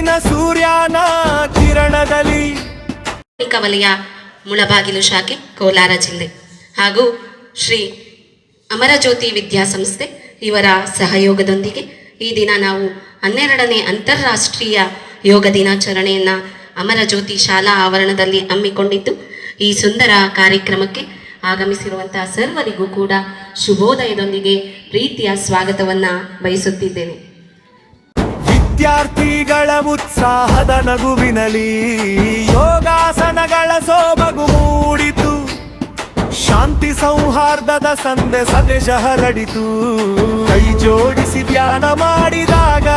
ಬೆಳಗಿನ ಸೂರ್ಯನ ಕಿರಣದಲ್ಲಿ. ವಲಯ ಮುಳಬಾಗಿಲು ಶಾಖೆ ಕೋಲಾರ ಜಿಲ್ಲೆ ಹಾಗೂ ಶ್ರೀ ಅಮರಜ್ಯೋತಿ ವಿದ್ಯಾಸಂಸ್ಥೆ ಇವರ ಸಹಯೋಗದೊಂದಿಗೆ ಈ ದಿನ ನಾವು 12ನೇ ಅಂತಾರಾಷ್ಟ್ರೀಯ ಯೋಗ ದಿನಾಚರಣೆಯನ್ನು ಅಮರಜ್ಯೋತಿ ಶಾಲಾ ಆವರಣದಲ್ಲಿ ಹಮ್ಮಿಕೊಂಡಿದ್ದು, ಈ ಸುಂದರ ಕಾರ್ಯಕ್ರಮಕ್ಕೆ ಆಗಮಿಸಿರುವಂತಹ ಸರ್ವರಿಗೂ ಕೂಡ ಶುಭೋದಯದೊಂದಿಗೆ ಪ್ರೀತಿಯ ಸ್ವಾಗತವನ್ನು ಬಯಸುತ್ತಿದ್ದೇನೆ. ವಿದ್ಯಾರ್ಥಿಗಳ ಉತ್ಸಾಹದ ನಗುವಿನಲಿ ಯೋಗಾಸನಗಳ ಸೊಬಗು ಮೂಡಿತು. ಶಾಂತಿ ಸೌಹಾರ್ದದ ಸಂದೇಶ ಹರಡಿತು. ಕೈ ಜೋಡಿಸಿ ಧ್ಯಾನ ಮಾಡಿದಾಗ,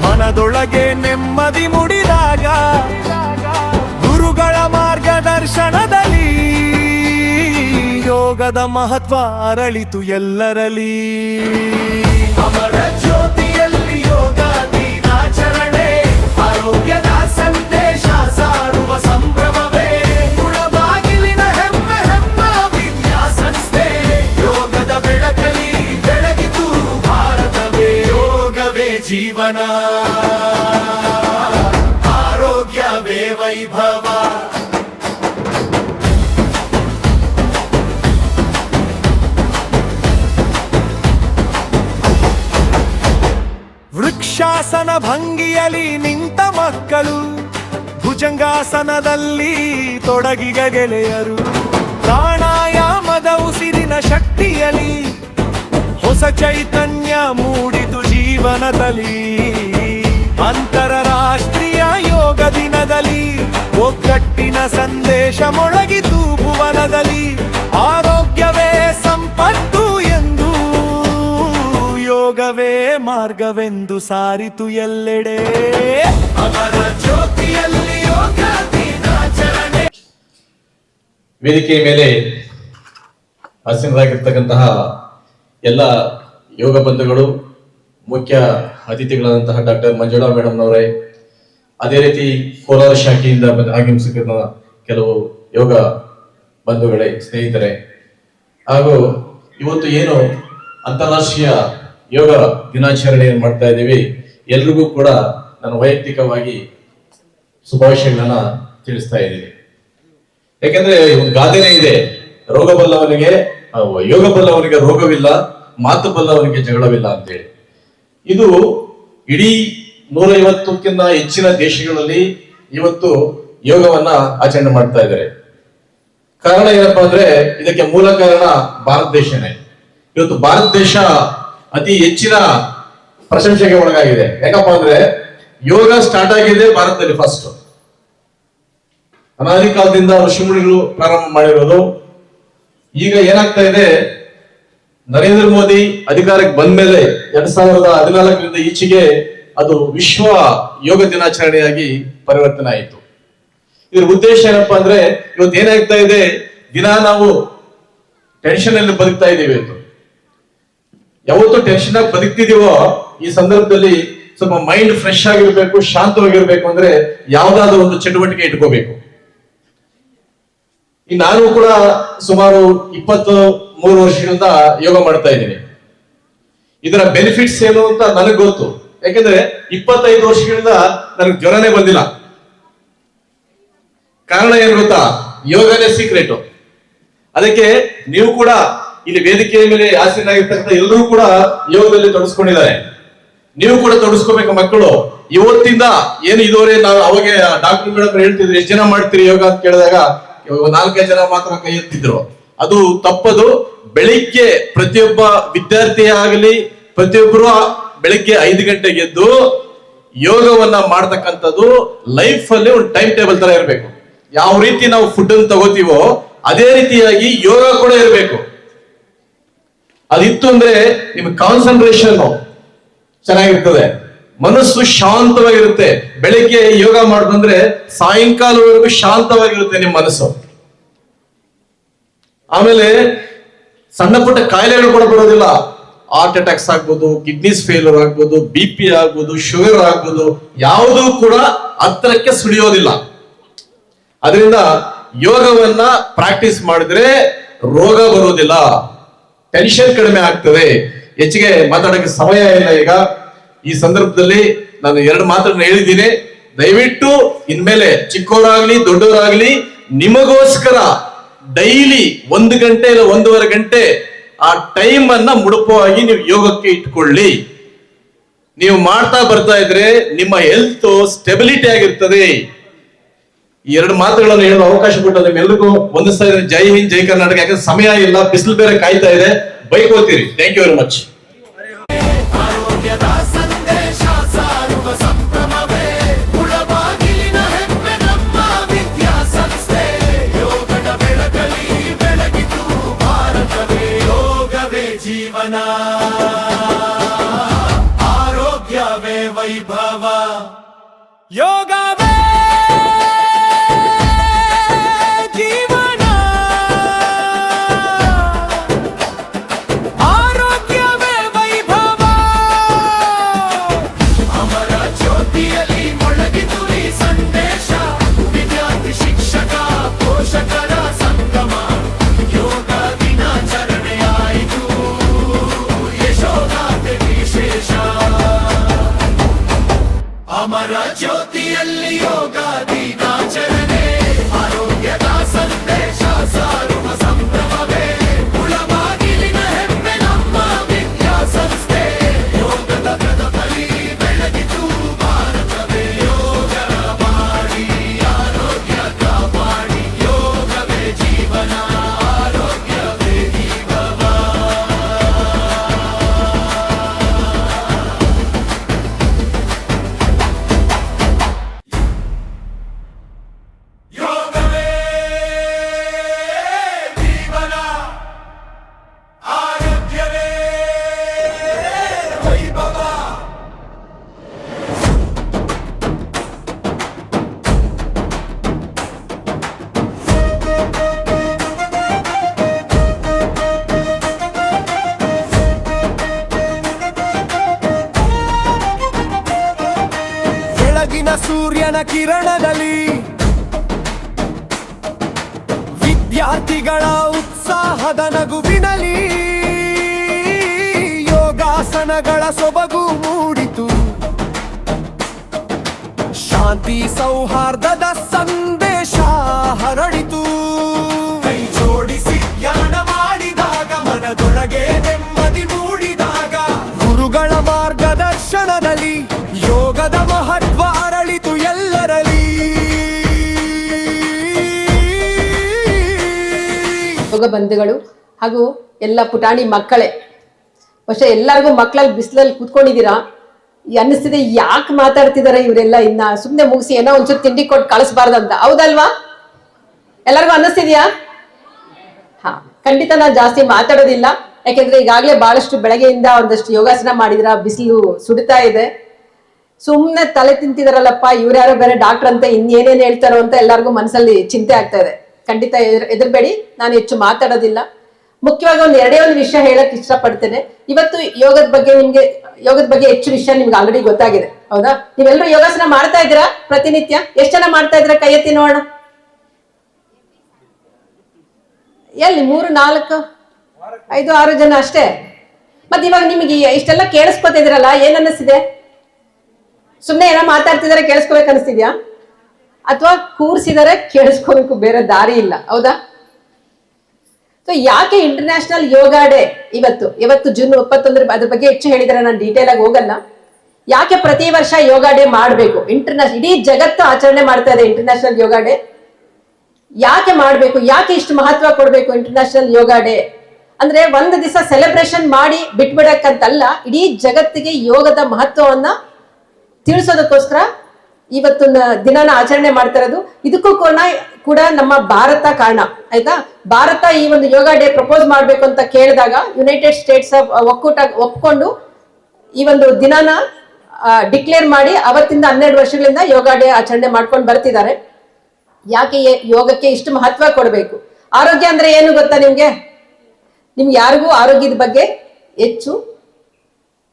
ಮನದೊಳಗೆ ನೆಮ್ಮದಿ ಮುಡಿದಾಗ, ಗುರುಗಳ ಮಾರ್ಗದರ್ಶನದಲ್ಲಿ ಯೋಗದ ಮಹತ್ವ ಅರಳಿತು ಎಲ್ಲರಲ್ಲಿ. ಅಮರ ಜ್ಯೋತಿಯಲ್ಲಿ ಯೋಗ ದಿನಾಚರಣೆ, ಆರೋಗ್ಯದ ಸಂದೇಶ ಸಾರುವ ಸಂಭ್ರಮವೇ. ಮುಳಬಾಗಿಲಿನ ಹೆಮ್ಮೆ ಹೆಮ್ಮ ವಿದ್ಯಾಸಂಸ್ಥೆ, ಯೋಗದ ಬೆಳಕಲಿ ಬೆಳಗಿತು ಭಾರತವೇ. ಯೋಗವೇ ಜೀವನ, ಆರೋಗ್ಯವೇ ವೈಭವ. ವೃಕ್ಷಾಸನ ಭಂಗಿಯಲ್ಲಿ ನಿಂತ ಮಕ್ಕಳು, ಭುಜಂಗಾಸನದಲ್ಲಿ ತೊಡಗಿಗ ಗೆಳೆಯರು. ಪ್ರಾಣಾಯಾಮದ ಉಸಿರಿನ ಶಕ್ತಿಯಲ್ಲಿ ಹೊಸ ಚೈತನ್ಯ ಮೂಡಿತು ಜೀವನದಲ್ಲಿ. ಅಂತಾರಾಷ್ಟ್ರೀಯ ಯೋಗ ದಿನದಲ್ಲಿ ಒಗ್ಗಟ್ಟಿನ ಸಂದೇಶ ಮೊಳಗಿತು ಭುವನದಲ್ಲಿ. ಆರೋಗ್ಯವೇ ಸಂಪತ್ತು ಎಂದು, ಯೋಗವೇ ಮಾರ್ಗವೆಂದು ಸಾರಿತು ಎಲ್ಲೆಡೆ. ಅಮರ ಜ್ಯೋತಿಯಲ್ಲಿ ಯೋಗ ದಿನಾಚರಣೆ. ವೇದಿಕೆಯ ಮೇಲೆ ಆಸೀನರಾಗಿರ್ತಕ್ಕಂತಹ ಎಲ್ಲ ಯೋಗ ಬಂಧುಗಳು, ಮುಖ್ಯ ಅತಿಥಿಗಳಾದಂತಹ ಡಾಕ್ಟರ್ ಮಂಜುಳಾ ಮೇಡಮ್ ಅವರೇ, ಅದೇ ರೀತಿ ಕೋಲಾರ ಶಾಖೆಯಿಂದ ಆಗಮಿಸಿದ ಕೆಲವು ಯೋಗ ಬಂಧುಗಳೇ, ಸ್ನೇಹಿತರೆ, ಹಾಗೂ ಇವತ್ತು ಏನು ಅಂತಾರಾಷ್ಟ್ರೀಯ ಯೋಗ ದಿನಾಚರಣೆಯನ್ನು ಮಾಡ್ತಾ ಇದ್ದೀವಿ, ಎಲ್ರಿಗೂ ಕೂಡ ನಾನು ವೈಯಕ್ತಿಕವಾಗಿ ಶುಭಾಶಯಗಳನ್ನ ತಿಳಿಸ್ತಾ ಇದ್ದೀನಿ. ಯಾಕೆಂದ್ರೆ ಒಂದು ಗಾದೆನೇ ಇದೆ, ಯೋಗ ಬಲ್ಲವನಿಗೆ ರೋಗವಿಲ್ಲ, ಮಾತು ಬಲ್ಲವನಿಗೆ ಜಗಳವಿಲ್ಲ ಅಂತೇಳಿ. ಇದು ಇಡೀ 150ಕ್ಕಿಂತ ಹೆಚ್ಚಿನ ದೇಶಗಳಲ್ಲಿ ಇವತ್ತು ಯೋಗವನ್ನ ಆಚರಣೆ ಮಾಡ್ತಾ ಇದ್ದಾರೆ. ಕಾರಣ ಏನಪ್ಪಾ ಅಂದ್ರೆ, ಇದಕ್ಕೆ ಮೂಲ ಕಾರಣ ಭಾರತ ದೇಶನೇ. ಇವತ್ತು ಭಾರತ ದೇಶ ಅತಿ ಹೆಚ್ಚಿನ ಪ್ರಶಂಸೆಗೆ ಒಳಗಾಗಿದೆ. ಯಾಕಪ್ಪ ಅಂದ್ರೆ ಯೋಗ ಸ್ಟಾರ್ಟ್ ಆಗಿದೆ ಭಾರತದಲ್ಲಿ ಫಸ್ಟ್. ಅನಾದಿ ಕಾಲದಿಂದ ಋಷಿಮುನಿಗಳು ಪ್ರಾರಂಭ ಮಾಡಿರೋದು. ಈಗ ಏನಾಗ್ತಾ ಇದೆ, ನರೇಂದ್ರ ಮೋದಿ ಅಧಿಕಾರಕ್ಕೆ ಬಂದ ಮೇಲೆ 2014ರಿಂದ ಈಚೆಗೆ ಅದು ವಿಶ್ವ ಯೋಗ ದಿನಾಚರಣೆಯಾಗಿ ಪರಿವರ್ತನೆ ಆಯಿತು. ಇದ್ರ ಉದ್ದೇಶ ಏನಪ್ಪಾ ಅಂದ್ರೆ, ಇವತ್ತು ಏನಾಗ್ತಾ ಇದೆ, ದಿನ ನಾವು ಟೆನ್ಷನ್ ಅಲ್ಲಿ ಬದುಕ್ತಾ ಇದ್ದೀವಿ. ಇವತ್ತು ಯಾವತ್ತು ಟೆನ್ಷನ್ ಆಗಿ ಬದುಕ್ತಿದೀವೋ, ಈ ಸಂದರ್ಭದಲ್ಲಿ ಸ್ವಲ್ಪ ಮೈಂಡ್ ಫ್ರೆಶ್ ಆಗಿರ್ಬೇಕು, ಶಾಂತವಾಗಿರ್ಬೇಕು ಅಂದ್ರೆ ಯಾವ್ದಾದ್ರು ಒಂದು ಚಟುವಟಿಕೆ ಇಟ್ಕೋಬೇಕು. ನಾನು ಕೂಡ ಸುಮಾರು 23 ವರ್ಷಗಳಿಂದ ಯೋಗ ಮಾಡ್ತಾ ಇದ್ದೀನಿ. ಇದರ ಬೆನಿಫಿಟ್ಸ್ ಏನು ಅಂತ ನನಗೆ ಗೊತ್ತು. ಯಾಕೆಂದ್ರೆ 25 ವರ್ಷಗಳಿಂದ ನನಗೆ ಜ್ವರನೇ ಬಂದಿಲ್ಲ. ಕಾರಣ ಏನು ಗೊತ್ತಾ, ಯೋಗನೇ ಸೀಕ್ರೆಟ್. ಅದಕ್ಕೆ ನೀವು ಕೂಡ ಇಲ್ಲಿ ವೇದಿಕೆಯ ಮೇಲೆ ಆಸೀನರಾಗಿರ್ತಕ್ಕಂಥ ಎಲ್ಲರೂ ಕೂಡ ಯೋಗದಲ್ಲಿ ತೊಡಸ್ಕೊಂಡಿದ್ದಾರೆ. ನೀವು ಕೂಡ ತೊಡಸ್ಕೋಬೇಕು ಮಕ್ಕಳು. ಇವತ್ತಿಂದ ಏನು ಇದುವರೆ ನಾವು ಅವಾಗ ಡಾಕ್ಟರ್ ಮೇಡಮ್ ಹೇಳ್ತಿದ್ರು, ಎಷ್ಟು ಜನ ಮಾಡ್ತೀರಿ ಯೋಗ ಅಂತ ಕೇಳಿದಾಗ 4-5 ಜನ ಮಾತ್ರ ಕೈ ಎತ್ತಿದ್ರು. ಅದು ತಪ್ಪದು. ಬೆಳಿಗ್ಗೆ ಪ್ರತಿಯೊಬ್ಬ ವಿದ್ಯಾರ್ಥಿ ಆಗಲಿ, ಪ್ರತಿಯೊಬ್ಬರು ಬೆಳಿಗ್ಗೆ 5 ಗಂಟೆಗೆ ಎದ್ದು ಯೋಗವನ್ನ ಮಾಡ್ತಕ್ಕಂಥದ್ದು ಲೈಫ್ ಅಲ್ಲಿ ಒಂದು ಟೈಮ್ ಟೇಬಲ್ ತರ ಇರಬೇಕು. ಯಾವ ರೀತಿ ನಾವು ಫುಡ್ ಅನ್ನು ತಗೋತೀವೋ ಅದೇ ರೀತಿಯಾಗಿ ಯೋಗ ಕೂಡ ಇರಬೇಕು. ಅದಿತ್ತು ಅಂದ್ರೆ ನಿಮ್ ಕಾನ್ಸಂಟ್ರೇಷನ್ ಚೆನ್ನಾಗಿರ್ತದೆ, ಮನಸ್ಸು ಶಾಂತವಾಗಿರುತ್ತೆ. ಬೆಳಿಗ್ಗೆ ಯೋಗ ಮಾಡಿದ್ರೆ ಸಾಯಂಕಾಲವರೆಗೂ ಶಾಂತವಾಗಿರುತ್ತೆ ನಿಮ್ಮ ಮನಸ್ಸು. ಆಮೇಲೆ ಸಣ್ಣ ಪುಟ್ಟ ಕಾಯಿಲೆಗಳು ಕೂಡ ಬರೋದಿಲ್ಲ. ಹಾರ್ಟ್ ಅಟ್ಯಾಕ್ಸ್ ಆಗ್ಬೋದು, ಕಿಡ್ನೀಸ್ ಫೇಲ್ಯೂರ್ ಆಗ್ಬೋದು, BP ಆಗ್ಬೋದು, ಶುಗರ್ ಆಗ್ಬೋದು, ಯಾವುದೂ ಕೂಡ ಹತ್ತಿರಕ್ಕೆ ಸುಳಿಯೋದಿಲ್ಲ. ಅದರಿಂದ ಯೋಗವನ್ನ ಪ್ರಾಕ್ಟೀಸ್ ಮಾಡಿದ್ರೆ ರೋಗ ಬರೋದಿಲ್ಲ, ಟೆನ್ಷನ್ ಕಡಿಮೆ ಆಗ್ತದೆ. ಹೆಚ್ಚಿಗೆ ಮಾತಾಡಕ್ಕೆ ಸಮಯ ಇಲ್ಲ. ಈಗ ಈ ಸಂದರ್ಭದಲ್ಲಿ ನಾನು 2 ಮಾತುಗಳನ್ನ ಹೇಳಿದ್ದೀನಿ. ದಯವಿಟ್ಟು ಇನ್ಮೇಲೆ ಚಿಕ್ಕವರಾಗ್ಲಿ ದೊಡ್ಡವರಾಗ್ಲಿ ನಿಮಗೋಸ್ಕರ ಡೈಲಿ 1 ಗಂಟೆ ಇಲ್ಲ 1.5 ಗಂಟೆ ಆ ಟೈಮ್ ಅನ್ನ ಮುಡುಪವಾಗಿ ನೀವು ಯೋಗಕ್ಕೆ ಇಟ್ಕೊಳ್ಳಿ. ನೀವು ಮಾಡ್ತಾ ಬರ್ತಾ ಇದ್ರೆ ನಿಮ್ಮ ಹೆಲ್ತ್ ಸ್ಟೆಬಿಲಿಟಿ ಆಗಿರ್ತದೆ. ಈ 2 ಮಾತುಗಳನ್ನು ಹೇಳಲು ಅವಕಾಶ ಕೊಟ್ಟು ನಿಮ್ಮೆಲ್ಲರಿಗೂ ವಂದಿಸ್ತಾ ಇದ್ದೇನೆ. ಜೈ ಹಿಂದ್, ಜೈ ಕರ್ನಾಟಕ. ಯಾಕಂದ್ರೆ ಸಮಯ ಇಲ್ಲ, ಬಿಸಿಲು ಬೇರೆ ಕಾಯ್ತಾ ಇದೆ. ಬೈಕೋತೀರಿ. Thank you very much. ಆರೋಗ್ಯದ ಸಂದೇಶ ಸಾರುವ ಸಂಭ್ರಮವೇ ಮುಳಬಾಗಿಲಿನ ಹೆಮ್ಮೆ ನಮ್ಮ ವಿದ್ಯಾಸಂಸ್ಥೆ. ಯೋಗದ ಬೆಳಕಲಿ ಬೆಳಗಿತು ಭಾರತವೇ. ಯೋಗವೇ ಜೀವನ, ಆರೋಗ್ಯವೇ ವೈಭವ. ಯೋಗವೇ ಜೀವನ, ಆರೋಗ್ಯವೇ ವೈಭವ. ಅಮರ ಜ್ಯೋತಿಯಲ್ಲಿ ಮೊಳಗಿತು ಈ ಸಂದೇಶ. ವಿದ್ಯಾರ್ಥಿ ಶಿಕ್ಷಕ ಪೋಷಕರ ಸಂಗಮ. ಯೋಗ ದಿನಾಚರಣೆಯಾಯಿತು ಯಶೋಗಾಥೆ ವಿಶೇಷ. ಅಮರ ಜ್ಯೋತಿಯಲ್ಲಿ ಯೋಗ ದಿನಾಚರಣೆ, ಆರೋಗ್ಯದ ಸಂದೇಶ ಸಾರುವ ಸಂಭ್ರಮವೇ ಮುಳಬಾಗಿಲಿನ ಹೆಮ್ಮೆ ನಮ್ಮ ವಿದ್ಯಾಸಂಸ್ಥೆ. ಯೋಗದ ಕದಪಲಿ ಬೆಳಗಿತು ಭಾರತವೇ. ಯೋಗ ಮಾಡಿ ಆರೋಗ್ಯ ಕಾಪಾಡಿ. ಯೋಗವೇ ಜೀವನ, ಆರೋಗ್ಯವೇ ಜೀವವ. ಯೋಗವೇ ಜೀವನ, ಆರೋಗ್ಯವೇ ವೈಭವ. ಬೆಳಗಿನ ಸೂರ್ಯನ ಕಿರಣದಲ್ಲಿ ವಿದ್ಯಾರ್ಥಿಗಳ ಉತ್ಸಾಹದ ನಗುವಿನಲಿ ಯೋಗಾಸನಗಳ ಸೊಬಗು ಮೂಡಿತು. ಶಾಂತಿ ಸೌಹಾರ್ದದ ಸಂದೇಶ ಹರಡಿತು. ಕೈ ಜೋಡಿಸಿ ಧ್ಯಾನ ಮಾಡಿದಾಗ ಮನದೊಳಗೆ ನೆಮ್ಮದಿ ಮೂಡಿದಾಗ ಗುರುಗಳ ಮಾರ್ಗದರ್ಶನದಲ್ಲಿ ಯೋಗದ ಮಹತ್ವ ಅರಳಿತು ಎಲ್ಲರಲ್ಲಿ. ಯೋಗ ಬಂಧುಗಳು ಹಾಗೂ ಎಲ್ಲ ಪುಟಾಣಿ ಮಕ್ಕಳೇ, പക്ഷെ ಎಲ್ಲರಿಗೂ ಮಕ್ಕಳಲ್ಲಿ ಬಿಸಿಲಲ್ಲಿ ಕೂತ್ಕೊಂಡಿದ್ದೀರಾ. ಅನ್ನಿಸ್ತಿದೆ ಯಾಕೆ ಮಾತಾಡ್ತಿದಾರೆ ಇವರೆಲ್ಲ, ಇನ್ನ ಸುಮ್ಮನೆ ಮುಗಿಸಿ ಏನೋ ಒಂಚೂರು ತಿಂಡಿ ಕೊಟ್ಟು ಕಳಿಸ್ಬಾರ್ದಂತ. ಹೌದಲ್ವಾ? ಎಲ್ಲರಿಗೂ ಅನ್ನಿಸ್ತಿದ್ಯಾ? ಹಾ, ಖಂಡಿತ ನಾನು ಜಾಸ್ತಿ ಮಾತಾಡೋದಿಲ್ಲ. ಯಾಕೆಂದ್ರೆ ಈಗಾಗಲೇ ಬಹಳಷ್ಟು ಬೆಳಗ್ಗೆಯಿಂದ ಒಂದಷ್ಟು ಯೋಗಾಸನ ಮಾಡಿದ್ರ, ಬಿಸಿಲು ಸುಡ್ತಾ ಇದೆ. ಸುಮ್ಮನೆ ತಲೆ ತಿಂತಿದಾರಲ್ಲಪ್ಪ ಇವ್ರ್ಯಾರೋ ಬೇರೆ ಡಾಕ್ಟರ್ ಅಂತ ಇನ್ನೇನೇನು ಹೇಳ್ತಾರೋ ಅಂತ ಎಲ್ಲರಿಗೂ ಮನಸ್ಸಲ್ಲಿ ಚಿಂತೆ ಆಗ್ತಾ ಇದೆ. ಖಂಡಿತ ಎದುರ್ಬೇಡಿ, ನಾನು ಹೆಚ್ಚು ಮಾತಾಡೋದಿಲ್ಲ. ಮುಖ್ಯವಾಗಿ ಒಂದು ವಿಷಯ ಹೇಳಕ್ ಇಷ್ಟಪಡ್ತೇನೆ. ಇವತ್ತು ಯೋಗದ ಬಗ್ಗೆ ಹೆಚ್ಚು ವಿಷಯ ನಿಮ್ಗೆ ಆಲ್ರೆಡಿ ಗೊತ್ತಾಗಿದೆ. ಹೌದಾ? ನೀವೆಲ್ಲರೂ ಯೋಗಾಸನ ಮಾಡ್ತಾ ಇದ್ದೀರಾ ಪ್ರತಿನಿತ್ಯ? ಎಷ್ಟು ಜನ ಮಾಡ್ತಾ ಇದ್ದೀರಾ? ಕೈ ಎತ್ತಿ ನೋಡೋಣ. ಎಲ್ಲಿ 3, 4, 5, 6 ಜನ ಅಷ್ಟೇ. ಮತ್ತೆ ಇವಾಗ ನಿಮಗೆ ಇಷ್ಟೆಲ್ಲ ಕೇಳಿಸ್ಕೊತಾ ಇದ್ರಲ್ಲ, ಏನ್ ಅನ್ನಿಸ್ತಿದೆ? ಸುಮ್ನೆ ಏನೋ ಮಾತಾಡ್ತಿದಾರೆ ಕೇಳಿಸ್ಕೋಬೇಕು ಅನಿಸ್ತಿದ್ಯಾ? ಅಥವಾ ಕೂರ್ಸಿದಾರೆ ಕೇಳಿಸ್ಕೋಬೇಕು, ಬೇರೆ ದಾರಿ ಇಲ್ಲ. ಹೌದಾ? ಸೊ ಯಾಕೆ ಇಂಟರ್ನ್ಯಾಷನಲ್ ಯೋಗ ಡೇ ಇವತ್ತು ಜೂನ್ 21 ಅದ್ರ ಬಗ್ಗೆ ಹೆಚ್ಚು ಹೇಳಿದ್ರೆ ನಾನು ಡೀಟೇಲ್ ಆಗಿ ಹೋಗಲ್ಲ. ಯಾಕೆ ಪ್ರತಿ ವರ್ಷ ಯೋಗ ಡೇ ಮಾಡಬೇಕು? ಇಡೀ ಜಗತ್ತು ಆಚರಣೆ ಮಾಡ್ತಾ ಇದೆ ಇಂಟರ್ನ್ಯಾಷನಲ್ ಯೋಗ ಡೇ. ಯಾಕೆ ಮಾಡಬೇಕು? ಯಾಕೆ ಇಷ್ಟು ಮಹತ್ವ ಕೊಡಬೇಕು ಇಂಟರ್ನ್ಯಾಷನಲ್ ಯೋಗ ಡೇ ಅಂದ್ರೆ? ಒಂದು ದಿವಸ ಸೆಲೆಬ್ರೇಷನ್ ಮಾಡಿ ಬಿಟ್ಬಿಡಕ್ಕಂತಲ್ಲ, ಇಡೀ ಜಗತ್ತಿಗೆ ಯೋಗದ ಮಹತ್ವವನ್ನ ತಿಳಿಸೋದಕ್ಕೋಸ್ಕರ ಇವತ್ತಿನ ದಿನನ ಆಚರಣೆ ಮಾಡ್ತಾ ಇರೋದು. ಇದಕ್ಕೂ ಕೂಡ ನಮ್ಮ ಭಾರತ ಕಾರಣ. ಆಯ್ತಾ? ಭಾರತ ಈ ಒಂದು ಯೋಗ ಡೇ ಪ್ರಪೋಸ್ ಮಾಡ್ಬೇಕು ಅಂತ ಕೇಳಿದಾಗ ಯುನೈಟೆಡ್ ಸ್ಟೇಟ್ಸ್ ಒಪ್ಕೊಂಡು ಈ ಒಂದು ದಿನನ ಡಿಕ್ಲೇರ್ ಮಾಡಿ ಅವತ್ತಿಂದ 12 ವರ್ಷಗಳಿಂದ ಯೋಗ ಡೇ ಆಚರಣೆ ಮಾಡ್ಕೊಂಡು ಬರ್ತಿದ್ದಾರೆ. ಯಾಕೆ ಯೋಗಕ್ಕೆ ಇಷ್ಟು ಮಹತ್ವ ಕೊಡಬೇಕು? ಆರೋಗ್ಯ ಅಂದ್ರೆ ಏನು ಗೊತ್ತಾ ನಿಮ್ಗೆ ಯಾರಿಗೂ ಆರೋಗ್ಯದ ಬಗ್ಗೆ ಹೆಚ್ಚು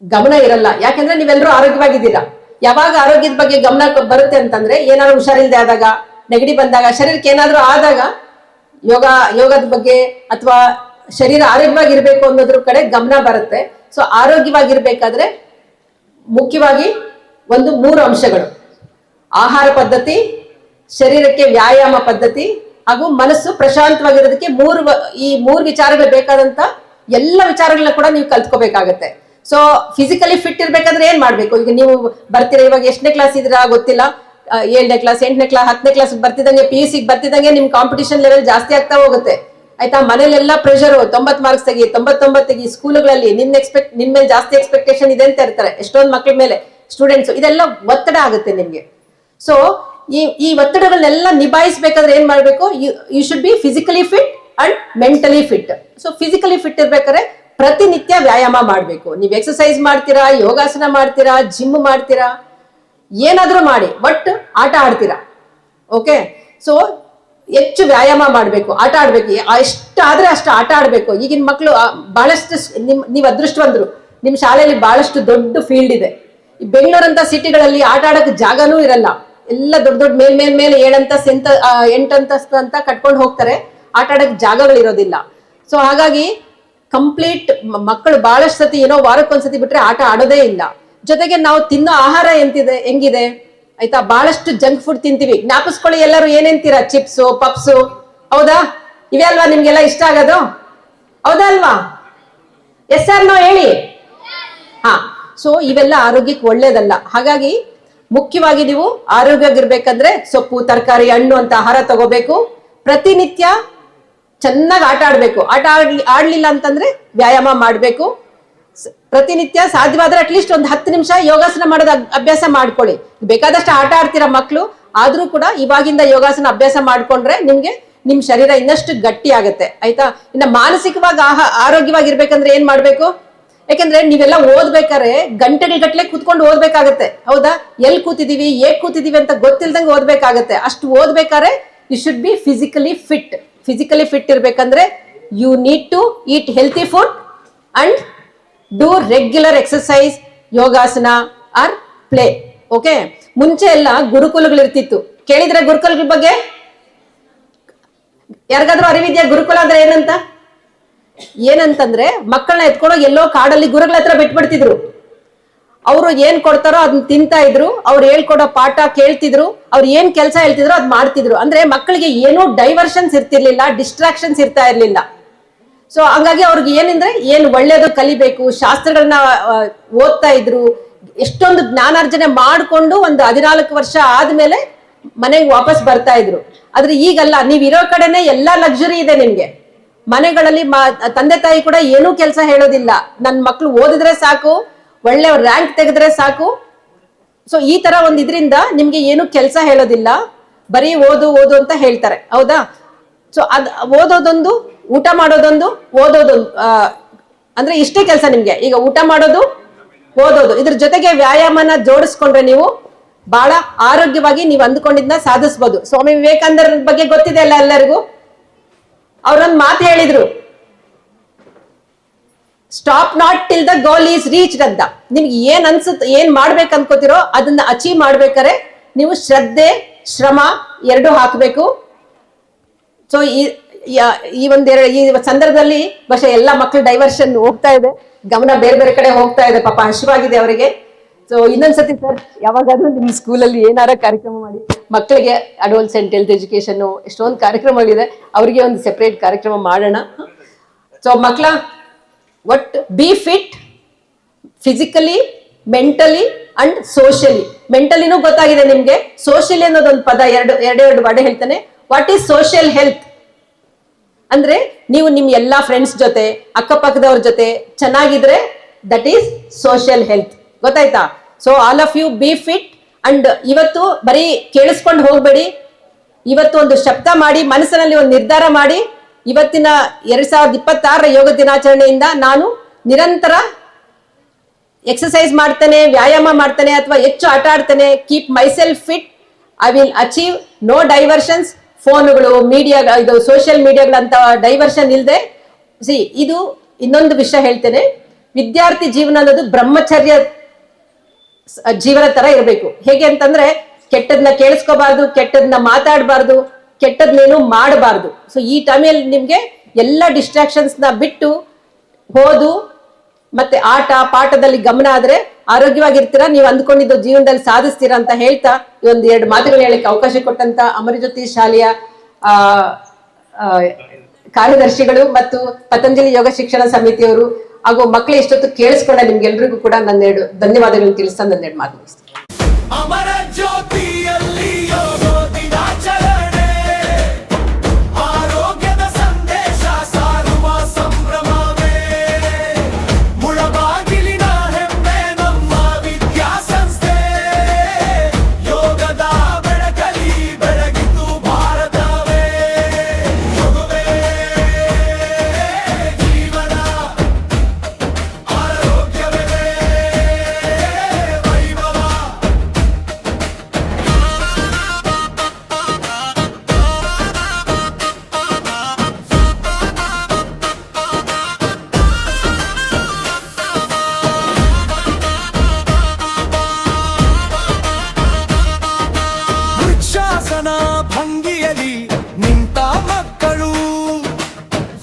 ಗಮನ ಇರಲ್ಲ. ಯಾಕಂದ್ರೆ ನೀವೆಲ್ಲರೂ ಆರೋಗ್ಯವಾಗಿದ್ದೀರಾ. ಯಾವಾಗ ಆರೋಗ್ಯದ ಬಗ್ಗೆ ಗಮನ ಬರುತ್ತೆ ಅಂತಂದ್ರೆ, ಏನಾದ್ರು ಹುಷಾರಿಲ್ಲದೆ ಆದಾಗ, ನೆಗಡಿ ಬಂದಾಗ, ಶರೀರಕ್ಕೆ ಏನಾದ್ರೂ ಆದಾಗ ಯೋಗದ ಬಗ್ಗೆ ಅಥವಾ ಶರೀರ ಆರೋಗ್ಯವಾಗಿರ್ಬೇಕು ಅನ್ನೋದ್ರ ಕಡೆ ಗಮನ ಬರುತ್ತೆ. ಸೊ ಆರೋಗ್ಯವಾಗಿರ್ಬೇಕಾದ್ರೆ ಮುಖ್ಯವಾಗಿ ಒಂದು 3 ಅಂಶಗಳು: ಆಹಾರ ಪದ್ಧತಿ, ಶರೀರಕ್ಕೆ ವ್ಯಾಯಾಮ ಪದ್ಧತಿ ಹಾಗೂ ಮನಸ್ಸು ಪ್ರಶಾಂತವಾಗಿರೋದಕ್ಕೆ ಈ 3 ವಿಚಾರಗಳು ಬೇಕಾದಂತ ಎಲ್ಲ ವಿಚಾರಗಳನ್ನ ಕೂಡ ನೀವು ಕಲ್ತ್ಕೋಬೇಕಾಗತ್ತೆ. ಸೊ ಫಿಸಿಕಲಿ ಫಿಟ್ ಇರ್ಬೇಕಂದ್ರೆ ಏನ್ ಮಾಡ್ಬೇಕು? ಈಗ ನೀವು ಬರ್ತೀರಾ, ಇವಾಗ ಎಷ್ಟನೇ ಕ್ಲಾಸ್ ಇದ್ದೀರಾ ಗೊತ್ತಿಲ್ಲ, 7ನೇ ಕ್ಲಾಸ್, 8ನೇ ಕ್ಲಾಸ್, 10ನೇ ಕ್ಲಾಸ್ ಬರ್ತಿದಂಗೆ, PUC ಬರ್ತಿದಂಗೆ ನಿಮ್ ಕಾಂಪಿಟೇಷನ್ ಲೆವೆಲ್ ಜಾಸ್ತಿ ಆಗ್ತಾ ಹೋಗುತ್ತೆ. ಆಯ್ತಾ? ಮನೇಲೆಲ್ಲ ಪ್ರೆಷರ್, 90 ಮಾರ್ಕ್ಸ್ ತೆಗಿ, 99 ತೆಗಿ, ಸ್ಕೂಲ್ಗಳಲ್ಲಿ ನಿಮ್ ಮೇಲೆ ಜಾಸ್ತಿ ಎಕ್ಸ್ಪೆಕ್ಟೇಷನ್ ಇದೆ ಅಂತ ಇರ್ತಾರೆ ಎಷ್ಟೊಂದು ಮಕ್ಳ ಮೇಲೆ, ಸ್ಟೂಡೆಂಟ್ಸ್. ಇದೆಲ್ಲ ಒತ್ತಡ ಆಗುತ್ತೆ ನಿಮ್ಗೆ. ಸೊ ಈ ಒತ್ತಡಗಳನ್ನೆಲ್ಲ ನಿಭಾಯಿಸಬೇಕಾದ್ರೆ ಏನ್ ಮಾಡ್ಬೇಕು? You should be physically fit and mentally fit. So physically fit ಇರ್ಬೇಕಾದ್ರೆ ಪ್ರತಿನಿತ್ಯ ವ್ಯಾಯಾಮ ಮಾಡ್ಬೇಕು. ನೀವು ಎಕ್ಸರ್ಸೈಸ್ ಮಾಡ್ತೀರಾ, ಯೋಗಾಸನ ಮಾಡ್ತೀರಾ, ಜಿಮ್ ಮಾಡ್ತೀರಾ, ಏನಾದ್ರೂ ಮಾಡಿ, ಬಟ್ ಆಟ ಆಡ್ತೀರಾ. ಓಕೆ? ಸೊ ಹೆಚ್ಚು ವ್ಯಾಯಾಮ ಮಾಡ್ಬೇಕು, ಆಟ ಆಡ್ಬೇಕು. ಎಷ್ಟಾದ್ರೆ ಅಷ್ಟು ಆಟ ಆಡ್ಬೇಕು. ಈಗಿನ ಮಕ್ಕಳು ಬಹಳಷ್ಟು, ನೀವು ಅದೃಷ್ಟವಂತರು, ನಿಮ್ ಶಾಲೆಯಲ್ಲಿ ಬಹಳಷ್ಟು ದೊಡ್ಡ ಫೀಲ್ಡ್ ಇದೆ. ಈ ಬೆಂಗಳೂರಂತ ಸಿಟಿಗಳಲ್ಲಿ ಆಟ ಆಡಕ್ ಜಾಗನೂ ಇರಲ್ಲ. ಎಲ್ಲ ದೊಡ್ಡ ದೊಡ್ಡ ಮೇಲೆ 7 ಅಂತಸ್ತು 8 ಅಂತಸ್ತು ಅಂತ ಕಟ್ಕೊಂಡು ಹೋಗ್ತಾರೆ. ಆಟ ಆಡಕ್ ಜಾಗಗಳು ಇರೋದಿಲ್ಲ. ಸೊ ಹಾಗಾಗಿ ಕಂಪ್ಲೀಟ್ ಮಕ್ಕಳು ಬಹಳಷ್ಟು ಸತಿ ಏನೋ ವಾರಕ್ಕೊಂದ್ಸತಿ ಬಿಟ್ರೆ ಆಟ ಆಡೋದೇ ಇಲ್ಲ. ಜೊತೆಗೆ ನಾವು ತಿನ್ನೋ ಆಹಾರ ಹೆಂಗಿದೆ ಆಯ್ತಾ? ಬಹಳಷ್ಟು ಜಂಕ್ ಫುಡ್ ತಿಂತೀವಿ. ಜ್ಞಾಪಿಸ್ಕೊಳ್ಳಿ ಎಲ್ಲರೂ, ಏನೇಂತೀರಾ? ಚಿಪ್ಸು, ಪಪ್ಸು, ಹೌದಾ? ಇವೇ ಅಲ್ವಾ ನಿಮ್ಗೆಲ್ಲ ಇಷ್ಟ ಆಗೋದು? ಹೌದಾ ಅಲ್ವಾ? ಎಸ್ ಆರ್ ನೋ ಹೇಳಿ. ಹಾ. ಸೊ ಇವೆಲ್ಲ ಆರೋಗ್ಯಕ್ಕೆ ಒಳ್ಳೇದಲ್ಲ. ಹಾಗಾಗಿ ಮುಖ್ಯವಾಗಿ ನೀವು ಆರೋಗ್ಯವಾಗಿರ್ಬೇಕಂದ್ರೆ ಸೊಪ್ಪು, ತರಕಾರಿ, ಹಣ್ಣು ಅಂತ ಆಹಾರ ತಗೋಬೇಕು. ಪ್ರತಿನಿತ್ಯ ಚೆನ್ನಾಗಿ ಆಟ ಆಡ್ಬೇಕು. ಆಡ್ಲಿಲ್ಲ ಅಂತಂದ್ರೆ ವ್ಯಾಯಾಮ ಮಾಡ್ಬೇಕು. ಪ್ರತಿನಿತ್ಯ ಸಾಧ್ಯವಾದ್ರೆ ಅಟ್ಲೀಸ್ಟ್ ಒಂದು 10 ನಿಮಿಷ ಯೋಗಾಸನ ಮಾಡೋದು ಅಭ್ಯಾಸ ಮಾಡ್ಕೊಳ್ಳಿ. ಬೇಕಾದಷ್ಟು ಆಟ ಆಡ್ತೀರಾ ಮಕ್ಕಳು, ಆದ್ರೂ ಕೂಡ ಇವಾಗಿಂದ ಯೋಗಾಸನ ಅಭ್ಯಾಸ ಮಾಡ್ಕೊಂಡ್ರೆ ನಿಮ್ ಶರೀರ ಇನ್ನಷ್ಟು ಗಟ್ಟಿ ಆಗತ್ತೆ. ಆಯ್ತಾ? ಇನ್ನ ಮಾನಸಿಕವಾಗಿ ಆರೋಗ್ಯವಾಗಿರ್ಬೇಕಂದ್ರೆ ಏನ್ ಮಾಡ್ಬೇಕು? ಯಾಕಂದ್ರೆ ನೀವೆಲ್ಲ ಓದ್ಬೇಕಾದ್ರೆ ಗಂಟೆಗಟ್ಟಲೆ ಕೂತ್ಕೊಂಡು ಓದ್ಬೇಕಾಗತ್ತೆ. ಹೌದಾ? ಎಲ್ಲಿ ಕೂತಿದೀವಿ, ಹೇಗ್ ಕೂತಿದೀವಿ ಅಂತ ಗೊತ್ತಿಲ್ದಂಗೆ ಓದ್ಬೇಕಾಗತ್ತೆ. ಅಷ್ಟು ಓದ್ಬೇಕಾದ್ರೆ you should be physically fit. Physically fit ಇರ್ಬೇಕಂದ್ರೆ you need to eat healthy food and do regular exercise, ಯೋಗಾಸನ ಆರ್ ಪ್ಲೇ. ಓಕೆ? ಮುಂಚೆ ಎಲ್ಲ ಗುರುಕುಲಗಳಿರ್ತಿತ್ತು. ಕೇಳಿದ್ರೆ ಗುರುಕುಲಗಳ ಬಗ್ಗೆ? ಯಾರಿಗಾದ್ರೂ ಅರಿವಿದ್ಯಾ ಗುರುಕುಲ ಅಂದ್ರೆ ಏನಂತಂದ್ರೆ ಮಕ್ಕಳನ್ನ ಎತ್ಕೊಂಡೋಗಿ ಎಲ್ಲೋ ಕಾಡಲ್ಲಿ ಗುರುಗಳ ಹತ್ರ ಬಿಟ್ಬಿಡ್ತಿದ್ರು. ಅವರು ಏನ್ ಕೊಡ್ತಾರೋ ಅದನ್ನ ತಿಂತಾ ಇದ್ರು, ಅವ್ರು ಹೇಳ್ಕೊಡೋ ಪಾಠ ಕೇಳ್ತಿದ್ರು, ಅವ್ರು ಏನ್ ಕೆಲಸ ಹೇಳ್ತಿದ್ರು ಅದ್ ಮಾಡ್ತಿದ್ರು. ಅಂದ್ರೆ ಮಕ್ಕಳಿಗೆ ಏನೂ ಡೈವರ್ಷನ್ಸ್ ಇರ್ತಿರ್ಲಿಲ್ಲ, ಡಿಸ್ಟ್ರಾಕ್ಷನ್ಸ್ ಇರ್ತಾ ಇರ್ಲಿಲ್ಲ. ಸೊ ಹಂಗಾಗಿ ಅವ್ರಿಗೆ ಏನ್ ಒಳ್ಳೇದು ಕಲಿಬೇಕು, ಶಾಸ್ತ್ರಗಳನ್ನ ಓದ್ತಾ ಇದ್ರು. ಎಷ್ಟೊಂದು ಜ್ಞಾನಾರ್ಜನೆ ಮಾಡ್ಕೊಂಡು ಒಂದು 14 ವರ್ಷ ಆದ್ಮೇಲೆ ಮನೆಗೆ ವಾಪಸ್ ಬರ್ತಾ ಇದ್ರು. ಆದ್ರೆ ಈಗಲ್ಲ, ನೀವ್ ಇರೋ ಕಡೆನೆ ಎಲ್ಲಾ ಲಕ್ಸುರಿ ಇದೆ ನಿಮ್ಗೆ. ಮನೆಗಳಲ್ಲಿ ತಂದೆ ತಾಯಿ ಕೂಡ ಏನೂ ಕೆಲಸ ಹೇಳೋದಿಲ್ಲ. ನನ್ ಮಕ್ಳು ಓದಿದ್ರೆ ಸಾಕು, ಒಳ್ಳೆ ರ್ಯಾಂಕ್ ತೆಗೆದ್ರೆ ಸಾಕು. ಸೊ ಈ ತರ ಒಂದ್ ಇದ್ರಿಂದ ನಿಮ್ಗೆ ಏನು ಕೆಲಸ ಹೇಳೋದಿಲ್ಲ, ಬರೀ ಓದು ಅಂತ ಹೇಳ್ತಾರೆ. ಹೌದಾ? ಸೊ ಓದೋದೊಂದು, ಊಟ ಮಾಡೋದೊಂದು, ಓದೋದೊಂದು, ಅಂದ್ರೆ ಇಷ್ಟೇ ಕೆಲಸ ನಿಮ್ಗೆ. ಈಗ ಊಟ ಮಾಡೋದು, ಓದೋದು, ಇದ್ರ ಜೊತೆಗೆ ವ್ಯಾಯಾಮನ ಜೋಡಿಸ್ಕೊಂಡ್ರೆ ನೀವು ಬಹಳ ಆರೋಗ್ಯವಾಗಿ ನೀವು ಅಂದ್ಕೊಂಡಿದ್ನ ಸಾಧಿಸ್ಬೋದು. ಸ್ವಾಮಿ ವಿವೇಕಾನಂದರ ಬಗ್ಗೆ ಗೊತ್ತಿದೆ ಅಲ್ಲ ಎಲ್ಲರಿಗೂ. ಅವ್ರೊಂದು ಮಾತು ಹೇಳಿದ್ರು, stop not till the goal is reached ಅಂತ. ನಿಮ್ಗೆ ಏನ್ ಮಾಡ್ಬೇಕು ಅನ್ಕೋತಿರೋ ಅದನ್ನ ಅಚೀವ್ ಮಾಡ್ಬೇಕಾರೆ ನೀವು ಶ್ರದ್ಧೆ, ಶ್ರಮ 2 ಹಾಕ್ಬೇಕು. ಸೊ ಈ ಸಂದರ್ಭದಲ್ಲಿ ಬಹುಶಃ ಎಲ್ಲಾ ಮಕ್ಕಳು ಡೈವರ್ಷನ್ ಹೋಗ್ತಾ ಇದೆ, ಗಮನ ಬೇರೆ ಬೇರೆ ಕಡೆ ಹೋಗ್ತಾ ಇದೆ. ಪಾಪ ಹಸಿವಾಗಿದೆ ಅವರಿಗೆ. ಸೊ ಇನ್ನೊಂದ್ಸತಿ ಸರ್ ಯಾವಾಗಾದ್ರೂ ನಿಮ್ ಸ್ಕೂಲಲ್ಲಿ ಏನಾರ ಕಾರ್ಯಕ್ರಮ ಮಾಡಿ ಮಕ್ಕಳಿಗೆ ಅಡೋಲ್ಸೆಂಟ್ ಹೆಲ್ತ್ ಎಜುಕೇಶನ್ ಎಷ್ಟೊಂದು ಕಾರ್ಯಕ್ರಮಗಳಿದೆ, ಅವರಿಗೆ ಒಂದು ಸೆಪರೇಟ್ ಕಾರ್ಯಕ್ರಮ ಮಾಡೋಣ. ಸೊ ಮಕ್ಕಳ be fit physically, mentally and socially. ಮೆಂಟಲಿನೂ ಗೊತ್ತಾಗಿದೆ ನಿಮ್ಗೆ. ಸೋಷಿಯಲಿ ಅನ್ನೋದೊಂದು ಪದ, ಎರಡು ವರ್ಡ್ ಹೇಳ್ತಾನೆ. ವಾಟ್ ಈಸ್ ಸೋಷಿಯಲ್ ಹೆಲ್ತ್ ಅಂದ್ರೆ ನೀವು ನಿಮ್ ಎಲ್ಲಾ ಫ್ರೆಂಡ್ಸ್ ಜೊತೆ, ಅಕ್ಕಪಕ್ಕದವ್ರ ಜೊತೆ ಚೆನ್ನಾಗಿದ್ರೆ ದಟ್ ಈಸ್ ಸೋಷಿಯಲ್ ಹೆಲ್ತ್. ಗೊತ್ತಾಯ್ತಾ? So all of you be fit. And ಇವತ್ತು ಬರೀ ಕೇಳಿಸ್ಕೊಂಡು ಹೋಗ್ಬೇಡಿ. ಇವತ್ತು ಒಂದು ಶಬ್ದ ಮಾಡಿ, ಮನಸ್ಸಿನಲ್ಲಿ ಒಂದು ನಿರ್ಧಾರ ಮಾಡಿ, ಇವತ್ತಿನ 2026 ಯೋಗ ದಿನಾಚರಣೆಯಿಂದ ನಾನು ನಿರಂತರ ಎಕ್ಸರ್ಸೈಸ್ ಮಾಡ್ತೇನೆ, ವ್ಯಾಯಾಮ ಮಾಡ್ತೇನೆ, ಅಥವಾ ಹೆಚ್ಚು ಆಟ ಆಡ್ತೇನೆ. Keep my self fit. I will achieve no diversions. ಫೋನ್ಗಳು, ಮೀಡಿಯಾ, ಇದು ಸೋಷಿಯಲ್ ಮೀಡಿಯಾಗಳಂತ ಡೈವರ್ಷನ್ ಇಲ್ಲದೆ. ಇದು ಇನ್ನೊಂದು ವಿಷಯ ಹೇಳ್ತೇನೆ. ವಿದ್ಯಾರ್ಥಿ ಜೀವನ ಅನ್ನೋದು ಬ್ರಹ್ಮಚರ್ಯ ಜೀವನ ತರ ಇರಬೇಕು. ಹೇಗೆ ಅಂತಂದ್ರೆ ಕೆಟ್ಟದ್ನ ಕೇಳಿಸ್ಕೋಬಾರ್ದು, ಕೆಟ್ಟದ್ನ ಮಾತಾಡಬಾರ್ದು, ಕೆಟ್ಟದ್ನೇನು ಮಾಡಬಾರ್ದು. ಸೊ ಈ ಟೈಮಲ್ಲಿ ನಿಮ್ಗೆ ಎಲ್ಲ ಡಿಸ್ಟ್ರಾಕ್ಷನ್ಸ್ ನ ಬಿಟ್ಟು ಓದು, ಮತ್ತೆ ಆಟ ಪಾಠದಲ್ಲಿ ಗಮನ ಆದ್ರೆ ಆರೋಗ್ಯವಾಗಿರ್ತೀರಾ, ನೀವು ಅಂದ್ಕೊಂಡಿದ್ದು ಜೀವನದಲ್ಲಿ ಸಾಧಿಸ್ತೀರಾ ಅಂತ ಹೇಳ್ತಾ ಈ ಒಂದು 2 ಮಾತುಗಳು ಹೇಳಕ್ಕೆ ಅವಕಾಶ ಕೊಟ್ಟಂತ ಅಮರಜ್ಯೋತಿ ಶಾಲೆಯ ಕಾರ್ಯದರ್ಶಿಗಳು ಮತ್ತು ಪತಂಜಲಿ ಯೋಗ ಶಿಕ್ಷಣ ಸಮಿತಿಯವರು ಹಾಗೂ ಮಕ್ಕಳು ಇಷ್ಟೊತ್ತು ಕೇಳಿಸ್ಕೊಂಡ ನಿಮ್ಗೆಲ್ರಿಗೂ ಕೂಡ ನನ್ನ ಧನ್ಯವಾದಗಳನ್ನು ತಿಳಿಸ್ತಾ ನನ್ನ 2 ಮಾತು ಮುಗಿಸ್ತೀನಿ. ಅಮರ ಜ್ಯೋತಿಯಲ್ಲಿ ಯೋಗ ದಿನಾಚರಣೆ, ಆರೋಗ್ಯದ ಸಂದೇಶ ಸಾರುವ ಸಂಭ್ರಮವೇ, ಮುಳಬಾಗಿಲಿನ ಹೆಮ್ಮೆ ನಮ್ಮ ವಿದ್ಯಾಸಂಸ್ಥೆ, ಯೋಗದ ಬೆಳಕಲಿ ಬೆಳಗಿತು ಭಾರತವೇ, ಯೋಗವೇ ಜೀವನ, ಆರೋಗ್ಯವೇ ವೈಭವ. ವೃಕ್ಷಾಸನ ಭಂಗಿಯಲಿ ನಿಂತ ಮಕ್ಕಳು,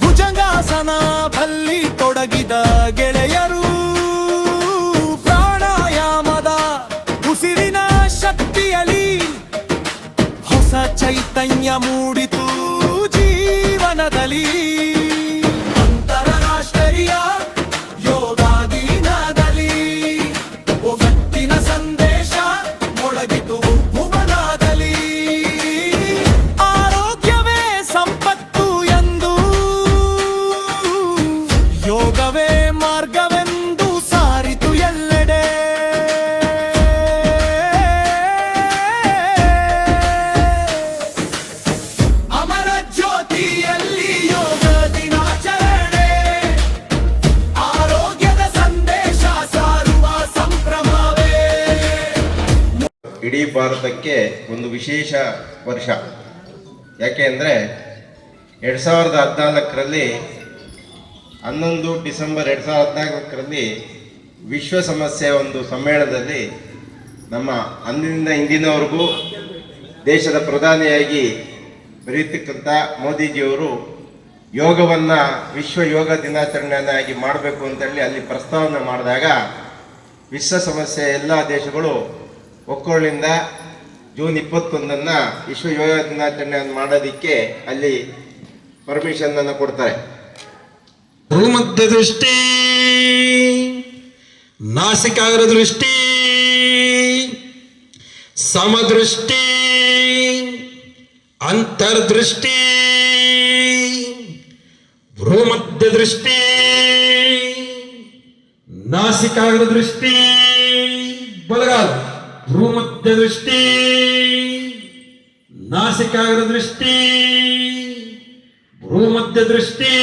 ಭುಜಂಗಾಸನ ಬಲ್ಲಿ ತೊಡಗಿದ ಗೆಳೆಯರು, ಪ್ರಾಣಾಯಾಮದ ಉಸಿರಿನ ಶಕ್ತಿಯಲಿ ಹೊಸ ಚೈತನ್ಯ ಮೂಡಿತು ಜೀವನದಲ್ಲಿ. ಅಂತಾರಾಷ್ಟ್ರೀಯ ಯೋಗ ದಿನದಲ್ಲಿ ಒಗಟ್ಟಿನ ಸಂದೇಶ ಮೊಳಗಿತು ಭುವನದಲ್ಲಿ, ಆರೋಗ್ಯವೇ ಸಂಪತ್ತು ಎಂದು, ಯೋಗವೇ ಮಾರ್ಗವೆಂದು ಸಾರಿತು ಎಲ್ಲೆಡೆ. ಅಮರ ಜ್ಯೋತಿಯಲ್ಲಿ ಯೋಗ ದಿನಾಚರಣೆ, ಆರೋಗ್ಯದ ಸಂದೇಶ ಸಾರುವ ಸಂಭ್ರಮವೇ. ಇಡೀ ಭಾರತಕ್ಕೆ ಒಂದು ವಿಶೇಷ ವರ್ಷ. ಯಾಕೆ ಅಂದರೆ 2014ರಲ್ಲಿ 11 ಡಿಸೆಂಬರ್ 2014ರಲ್ಲಿ ವಿಶ್ವ ಸಮಸ್ಯೆ ಒಂದು ಸಮ್ಮೇಳನದಲ್ಲಿ ನಮ್ಮ ಅಂದಿನಿಂದ ಇಂದಿನವರೆಗೂ ದೇಶದ ಪ್ರಧಾನಿಯಾಗಿ ಬರೀತಕ್ಕಂಥ ಮೋದಿಜಿಯವರು ಯೋಗವನ್ನು ವಿಶ್ವ ಯೋಗ ದಿನಾಚರಣೆಯನ್ನಾಗಿ ಮಾಡಬೇಕು ಅಂತೇಳಿ ಅಲ್ಲಿ ಪ್ರಸ್ತಾವನೆ ಮಾಡಿದಾಗ ವಿಶ್ವ ಸಮಸ್ಯೆ ಎಲ್ಲ ದೇಶಗಳು ಒಕ್ಕೊರಲಿಂದ ಜೂನ್ 21 ವಿಶ್ವ ಯೋಗ ದಿನಾಚರಣೆಯನ್ನು ಮಾಡೋದಕ್ಕೆ ಅಲ್ಲಿ ಪರ್ಮಿಷನ್ ಕೊಡ್ತಾರೆ. ಭೂಮಧ್ಯ ದೃಷ್ಟಿ, ನಾಸಿಕಾಗ್ರ ದೃಷ್ಟಿ, ಸಮದೃಷ್ಟಿ, ಅಂತರ್ದೃಷ್ಟಿ, ಭ್ರೂಮಧ್ಯ ದೃಷ್ಟಿ, ನಾಸಿಕಾಗ್ರ ದೃಷ್ಟಿ, ಬಲಗಾಲ ಭ್ರೂಮಧ್ಯ ದೃಷ್ಟಿ, ನಾಸಿಕಾಗ್ರ ದೃಷ್ಟಿ, ಭ್ರೂಮಧ್ಯ ದೃಷ್ಟಿ,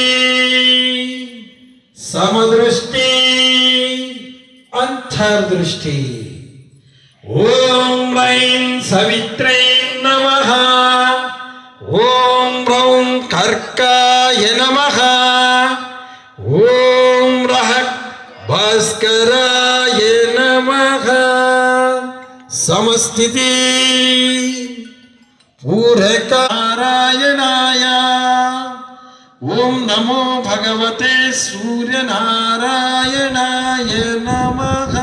ಸಮದೃಷ್ಟಿ, ಅಂತರ್ದೃಷ್ಟಿ. ಓಂ ರೈಂ ಸವಿತ್ರೈ ನಮಃ, ಓಂ ರೌಂ ಕರ್ಕಾಯ ನಮಃ, ಓಂ ರಹ ಭಾಸ್ಕರಾಯ ನಮಃ. ಸಮಸ್ಥಿತಿ ಪೂರಕ ನಾರಾಯಣಾಯ. ಓಂ ನಮೋ ಭಗವತೆ ಸೂರ್ಯನಾರಾಯಣಾಯ ನಮಃ.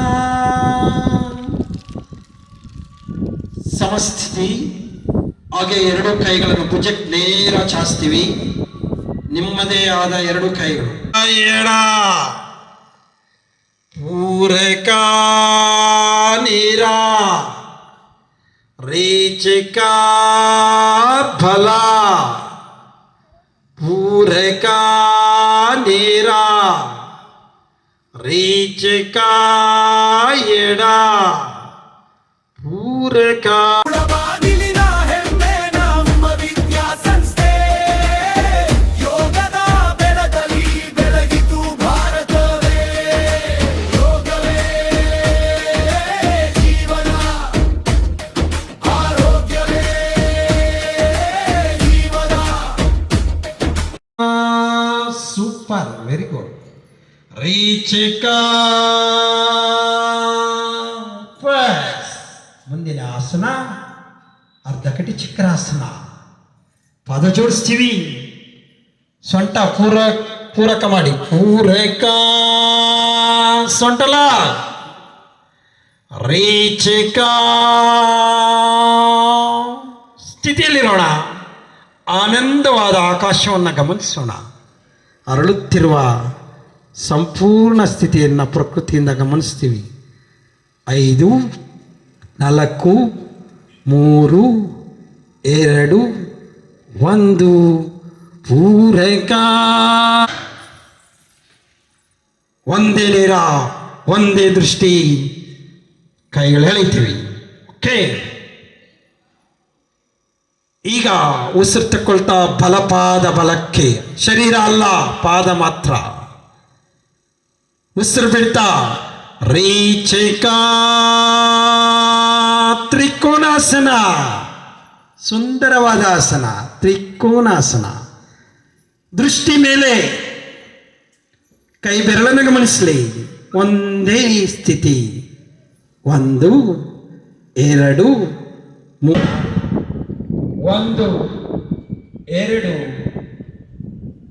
ಸಮಸ್ಥಿತಿ. ಹಾಗೆ 2 ಕೈಗಳನ್ನು ಭುಜಕ್ಕೆ ನೇರ ಚಾಚ್ತೀವಿ. ನಿಮ್ಮದೇ ಆದ 2 ಕೈಗಳು. ಎಡ ಪೂರಕ ನೀರ, ರೇಚಕ ಫಲ, ಪೂರಕ ನೀರ, ರೇಚಕ ಎಡ, ಪೂರಕ. ಮುಳಬಾಗಿಲಿನ ಹೆಮ್ಮೆ ನಮ್ಮ ವಿದ್ಯಾಸಂಸ್ಥೆ, ಯೋಗದ ಬೆಳಕಲಿ ಬೆಳಗಿತು ಭಾರತವೇ, ಯೋಗವೇ ಜೀವನ, ಆರೋಗ್ಯವೇ ಜೀವನ. Super, very good. ರೇಚಕ. ಮುಂದಿನ ಆಸನ ಅರ್ಧಕಟಿ ಚಕ್ರಾಸನ. ಪಾದ ಜೋಡಿಸ್ತೀವಿ, ಸೊಂಟ ಪೂರಕ ಮಾಡಿ. ಪೂರಕ ಸೊಂಟಲ ರೇಚಕ ಸ್ಥಿತಿಯಲ್ಲಿರೋಣ. ಆನಂದವಾದ ಆಕಾಶವನ್ನು ಗಮನಿಸೋಣ. ಅರಳುತ್ತಿರುವ ಸಂಪೂರ್ಣ ಸ್ಥಿತಿಯನ್ನು ಪ್ರಕೃತಿಯಿಂದ ಗಮನಿಸ್ತೀವಿ. 5 4 3 2 1 ಪೂರಕ. ಒಂದೇ ನೇರ, ಒಂದೇ ದೃಷ್ಟಿ, ಕೈಗಳು ಎಳಿತೀವಿ. ಓಕೆ, ಈಗ ಉಸಿರು ತಕ್ಕೊಳ್ತಾ ಬಲಪಾದ ಬಲಕ್ಕೆ, ಶರೀರ ಅಲ್ಲ ಪಾದ ಮಾತ್ರ. ಉಸಿರು ಬಿಡ್ತಾ ರೇಚಕ ತ್ರಿಕೋನಾಸನ, ಸುಂದರವಾದ ಆಸನ ತ್ರಿಕೋನಾಸನ. ದೃಷ್ಟಿ ಮೇಲೆ, ಕೈ ಬೆರಳನ್ನು ಗಮನಿಸಲಿ. ಒಂದೇ ಸ್ಥಿತಿ. 1 2 3 1 2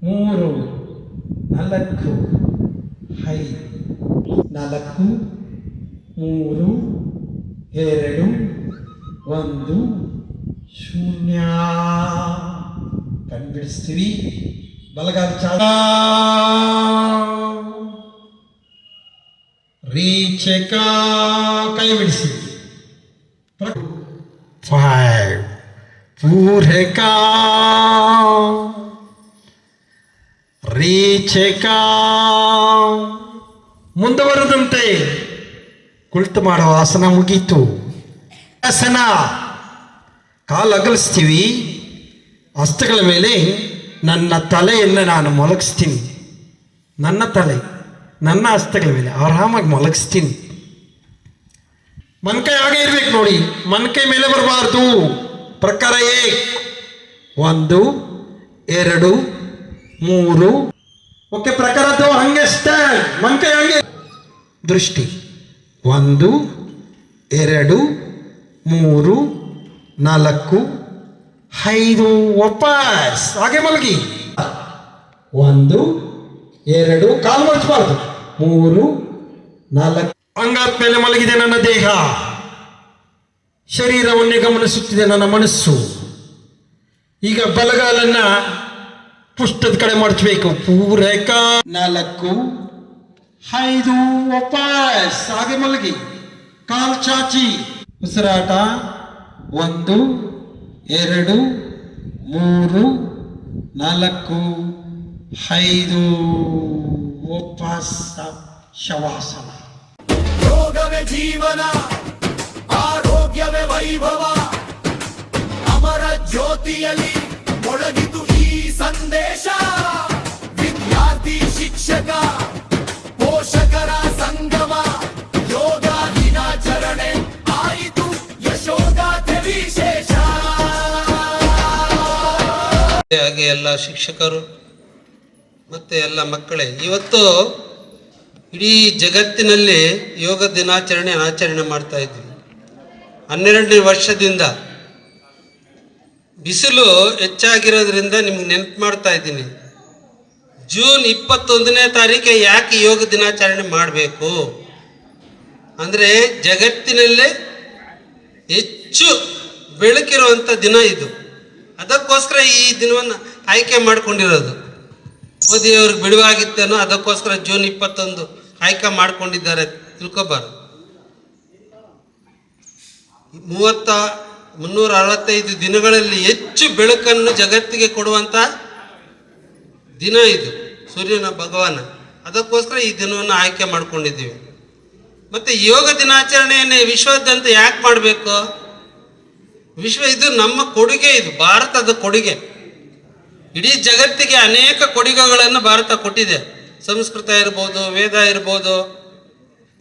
3 4 5 4 3 2 1 ಶೂನ್ಯ. ಕಣ್ಬಿಡಿಸ್ತೀವಿ. ಬಲಗಾಲ ಚಾಲ, ರೀಚಕ, ಕೈ ಬಿಡಿಸಿ. 5 ಪೂರಕ ರೀಚಕ. ಮುಂದುವರೆದಂತೆ ಕುಳಿತು ಮಾಡುವ ಆಸನ ಮುಗೀತು. ಆಸನ, ಕಾಲು ಅಗಲಿಸ್ತೀವಿ. ಹಸ್ತಗಳ ಮೇಲೆ ನನ್ನ ತಲೆಯನ್ನು ನಾನು ಮಲಗಿಸ್ತೀನಿ. ನನ್ನ ತಲೆ ನನ್ನ ಹಸ್ತಗಳ ಮೇಲೆ ಆರಾಮಾಗಿ ಮಲಗಿಸ್ತೀನಿ. ಮನ್ಕೈ ಹಾಗೆ ಇರ್ಬೇಕು ನೋಡಿ, ಮನ್ಕೈ ಮೇಲೆ ಬರಬಾರ್ದು. ಪ್ರಕಾರ 1 2 3. ಓಕೆ, ಪ್ರಕಾರದ್ದು ಹಂಗೆ ಸ್ಟ್ಯಾಂಡ್, ಮನ್ಕೈ ಹಂಗೆ. ದೃಷ್ಟಿ 1 2 3 4 5. ವಾಪಸ್ ಹಾಗೆ ಮಲಗಿ. 1 2, ಕಾಲು ಮಡಚಬಾರ್ದು. 3 4. ಅಂಗಾದ ಮೇಲೆ ಮಲಗಿದೆ ನನ್ನ ದೇಹ. ಶರೀರವನ್ನೇ ಗಮನಿಸುತ್ತಿದೆ ನನ್ನ ಮನಸ್ಸು. ಈಗ ಬಲಗಾಲನ್ನ ಪುಷ್ಟದ ಕಡೆ ಮಡಚಬೇಕು. ಪೂರಕ 4 5. ವಾಪಸ್ ಹಾಗೆ ಮಲಗಿ. ಕಾಲು ಚಾಚಿ. ಉಸಿರಾಟ 1 2 3 4 5. ವಾಪಸ್ ಶವಾಸನ. ಯೋಗವೇ ಜೀವನ, ಆರೋಗ್ಯವೇ ವೈಭವ. ಅಮರ ಜ್ಯೋತಿಯಲ್ಲಿ ಮೊಳಗಿತು ಈ ಸಂದೇಶ. ವಿದ್ಯಾರ್ಥಿ ಶಿಕ್ಷಕ ಪೋಷಕರ ಸಂಗಮ, ಯೋಗ ದಿನಾಚರಣೆ ಆಯಿತು ಯಶೋಗಾಥೆ ವಿಶೇಷ. ಹಾಗೆ ಎಲ್ಲ ಶಿಕ್ಷಕರು ಮತ್ತು ಎಲ್ಲ ಮಕ್ಕಳೇ, ಇವತ್ತು ಇಡೀ ಜಗತ್ತಿನಲ್ಲಿ ಯೋಗ ದಿನಾಚರಣೆ ಆಚರಣೆ ಮಾಡ್ತಾ ಇದ್ವಿ. 12ನೇ ವರ್ಷದಿಂದ ಬಿಸಿಲು ಹೆಚ್ಚಾಗಿರೋದ್ರಿಂದ ನಿಮ್ಗೆ ನೆನಪು ಮಾಡ್ತಾ ಇದ್ದೀನಿ. ಜೂನ್ 21ನೇ ತಾರೀಕೆ ಯಾಕೆ ಯೋಗ ದಿನಾಚರಣೆ ಮಾಡಬೇಕು ಅಂದರೆ, ಜಗತ್ತಿನಲ್ಲೇ ಹೆಚ್ಚು ಬೆಳಕಿರುವಂಥ ದಿನ ಇದು. ಅದಕ್ಕೋಸ್ಕರ ಈ ದಿನವನ್ನು ಆಯ್ಕೆ ಮಾಡಿಕೊಂಡಿರೋದು. ಮೋದಿಯವ್ರಿಗೆ ಬಿಡುವಾಗಿತ್ತೇನೋ, ಅದಕ್ಕೋಸ್ಕರ ಜೂನ್ 21 ಆಯ್ಕೆ ಮಾಡಿಕೊಂಡಿದ್ದಾರೆ, ತಿಳ್ಕೊಬಾರ್ದು. 365 ದಿನಗಳಲ್ಲಿ ಹೆಚ್ಚು ಬೆಳಕನ್ನು ಜಗತ್ತಿಗೆ ಕೊಡುವಂಥ ದಿನ ಇದು, ಸೂರ್ಯನ ಭಗವಾನ. ಅದಕ್ಕೋಸ್ಕರ ಈ ದಿನವನ್ನು ಆಯ್ಕೆ ಮಾಡ್ಕೊಂಡಿದ್ದೀವಿ. ಮತ್ತು ಯೋಗ ದಿನಾಚರಣೆಯನ್ನು ವಿಶ್ವಾದ್ಯಂತ ಯಾಕೆ ಮಾಡಬೇಕು? ಇದು ನಮ್ಮ ಕೊಡುಗೆ, ಇದು ಭಾರತದ ಕೊಡುಗೆ. ಇಡೀ ಜಗತ್ತಿಗೆ ಅನೇಕ ಕೊಡುಗೆಗಳನ್ನು ಭಾರತ ಕೊಟ್ಟಿದೆ. ಸಂಸ್ಕೃತ ಇರ್ಬೋದು, ವೇದ ಇರ್ಬೋದು,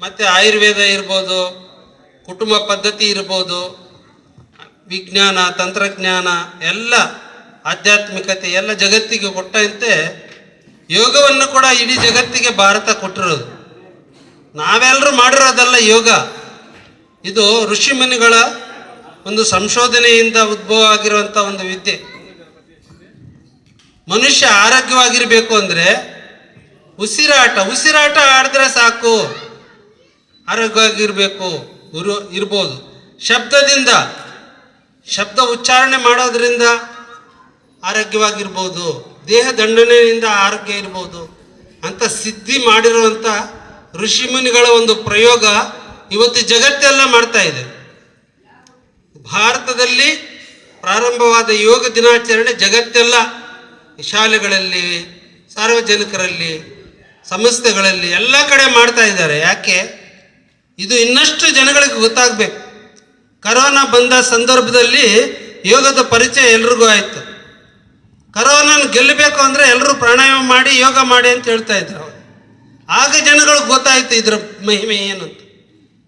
ಮತ್ತು ಆಯುರ್ವೇದ ಇರ್ಬೋದು, ಕುಟುಂಬ ಪದ್ಧತಿ ಇರ್ಬೋದು, ವಿಜ್ಞಾನ, ತಂತ್ರಜ್ಞಾನ, ಎಲ್ಲ ಆಧ್ಯಾತ್ಮಿಕತೆ ಎಲ್ಲ ಜಗತ್ತಿಗೆ ಕೊಟ್ಟಂತೆ ಯೋಗವನ್ನು ಕೂಡ ಇಡೀ ಜಗತ್ತಿಗೆ ಭಾರತ ಕೊಟ್ಟಿರೋದು. ನಾವೆಲ್ಲರೂ ಮಾಡಿರೋದಲ್ಲ ಯೋಗ. ಇದು ಋಷಿಮುನಿಗಳ ಒಂದು ಸಂಶೋಧನೆಯಿಂದ ಉದ್ಭವ ಆಗಿರುವಂಥ ಒಂದು ವಿದ್ಯೆ. ಮನುಷ್ಯ ಆರೋಗ್ಯವಾಗಿರಬೇಕು ಅಂದರೆ ಉಸಿರಾಟ ಆಡಿದ್ರೆ ಸಾಕು. ಆರೋಗ್ಯವಾಗಿರಬೇಕು ಇರ್ಬೋದು. ಶಬ್ದದಿಂದ, ಶಬ್ದ ಉಚ್ಚಾರಣೆ ಮಾಡೋದ್ರಿಂದ ಆರೋಗ್ಯವಾಗಿರ್ಬೋದು, ದೇಹ ದಂಡನೆಯಿಂದ ಆರೋಗ್ಯ ಇರ್ಬೋದು ಅಂತ ಸಿದ್ಧಿ ಮಾಡಿರುವಂಥ ಋಷಿಮುನಿಗಳ ಒಂದು ಪ್ರಯೋಗ ಇವತ್ತು ಜಗತ್ತೆಲ್ಲ ಮಾಡ್ತಾ ಇದೆ. ಭಾರತದಲ್ಲಿ ಪ್ರಾರಂಭವಾದ ಯೋಗ ದಿನಾಚರಣೆ ಜಗತ್ತೆಲ್ಲ ಶಾಲೆಗಳಲ್ಲಿ, ಸಾರ್ವಜನಿಕರಲ್ಲಿ, ಸಂಸ್ಥೆಗಳಲ್ಲಿ ಎಲ್ಲ ಕಡೆ ಮಾಡ್ತಾ ಇದ್ದಾರೆ. ಯಾಕೆ? ಇದು ಇನ್ನಷ್ಟು ಜನಗಳಿಗೆ ಗೊತ್ತಾಗಬೇಕು. ಕರೋನಾ ಬಂದ ಸಂದರ್ಭದಲ್ಲಿ ಯೋಗದ ಪರಿಚಯ ಎಲ್ರಿಗೂ ಆಯಿತು. ಕರೋನಾನ ಗೆಲ್ಲಬೇಕು ಅಂದರೆ ಎಲ್ಲರೂ ಪ್ರಾಣಾಯಾಮ ಮಾಡಿ ಯೋಗ ಮಾಡಿ ಅಂತ ಹೇಳ್ತಾ ಇದ್ರು. ಆಗ ಜನಗಳಿಗೆ ಗೊತ್ತಾಯಿತು ಇದರ ಮಹಿಮೆ ಏನಂತ.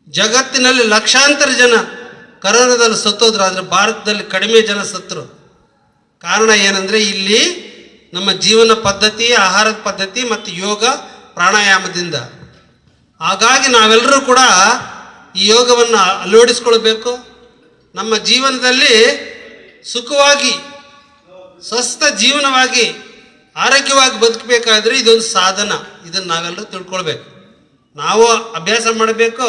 ಜಗತ್ತಿನಲ್ಲಿ ಲಕ್ಷಾಂತರ ಜನ ಕರೋನಾದಲ್ಲಿ ಸತ್ತೋದ್ರು, ಆದರೆ ಭಾರತದಲ್ಲಿ ಕಡಿಮೆ ಜನ ಸತ್ತರು. ಕಾರಣ ಏನಂದರೆ ಇಲ್ಲಿ ನಮ್ಮ ಜೀವನ ಪದ್ಧತಿ, ಆಹಾರದ ಪದ್ಧತಿ ಮತ್ತು ಯೋಗ ಪ್ರಾಣಾಯಾಮದಿಂದ. ಹಾಗಾಗಿ ನಾವೆಲ್ಲರೂ ಕೂಡ ಈ ಯೋಗವನ್ನು ಅಳವಡಿಸ್ಕೊಳ್ಬೇಕು. ನಮ್ಮ ಜೀವನದಲ್ಲಿ ಸುಖವಾಗಿ, ಸ್ವಸ್ಥ ಜೀವನವಾಗಿ, ಆರೋಗ್ಯವಾಗಿ ಬದುಕಬೇಕಾದ್ರೆ ಇದೊಂದು ಸಾಧನ. ಇದನ್ನು ನಾವೆಲ್ಲರೂ ತಿಳ್ಕೊಳ್ಬೇಕು. ನಾವು ಅಭ್ಯಾಸ ಮಾಡಬೇಕು,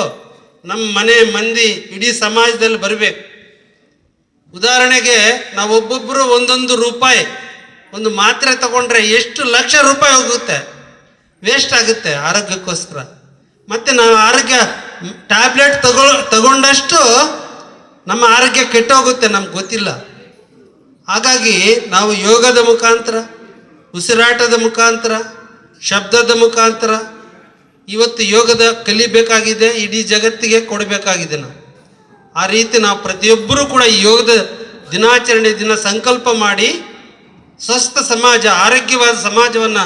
ನಮ್ಮ ಮನೆ ಮಂದಿ ಇಡೀ ಸಮಾಜದಲ್ಲಿ ಬರಬೇಕು. ಉದಾಹರಣೆಗೆ ನಾವು ಒಬ್ಬೊಬ್ಬರು ಒಂದೊಂದು ರೂಪಾಯಿ ಒಂದು ಮಾತ್ರೆ ತಗೊಂಡ್ರೆ ಎಷ್ಟು ಲಕ್ಷ ರೂಪಾಯಿ ಹೋಗುತ್ತೆ, ವೇಸ್ಟ್ ಆಗುತ್ತೆ ಆರೋಗ್ಯಕ್ಕೋಸ್ಕರ. ಮತ್ತು ನಾವು ಆರೋಗ್ಯ ಟ್ಯಾಬ್ಲೆಟ್ ತಗೊಂಡಷ್ಟು ನಮ್ಮ ಆರೋಗ್ಯ ಕೆಟ್ಟೋಗುತ್ತೆ, ನಮ್ಗೆ ಗೊತ್ತಿಲ್ಲ. ಹಾಗಾಗಿ ನಾವು ಯೋಗದ ಮುಖಾಂತರ, ಉಸಿರಾಟದ ಮುಖಾಂತರ, ಶಬ್ದದ ಮುಖಾಂತರ ಇವತ್ತು ಯೋಗದ ಕಲಿಬೇಕಾಗಿದೆ, ಇಡೀ ಜಗತ್ತಿಗೆ ಕೊಡಬೇಕಾಗಿದೆ. ನಾವು ಆ ರೀತಿ ನಾವು ಪ್ರತಿಯೊಬ್ಬರೂ ಕೂಡ ಈ ಯೋಗದ ದಿನಾಚರಣೆ ದಿನ ಸಂಕಲ್ಪ ಮಾಡಿ ಸ್ವಸ್ಥ ಸಮಾಜ, ಆರೋಗ್ಯವಾದ ಸಮಾಜವನ್ನು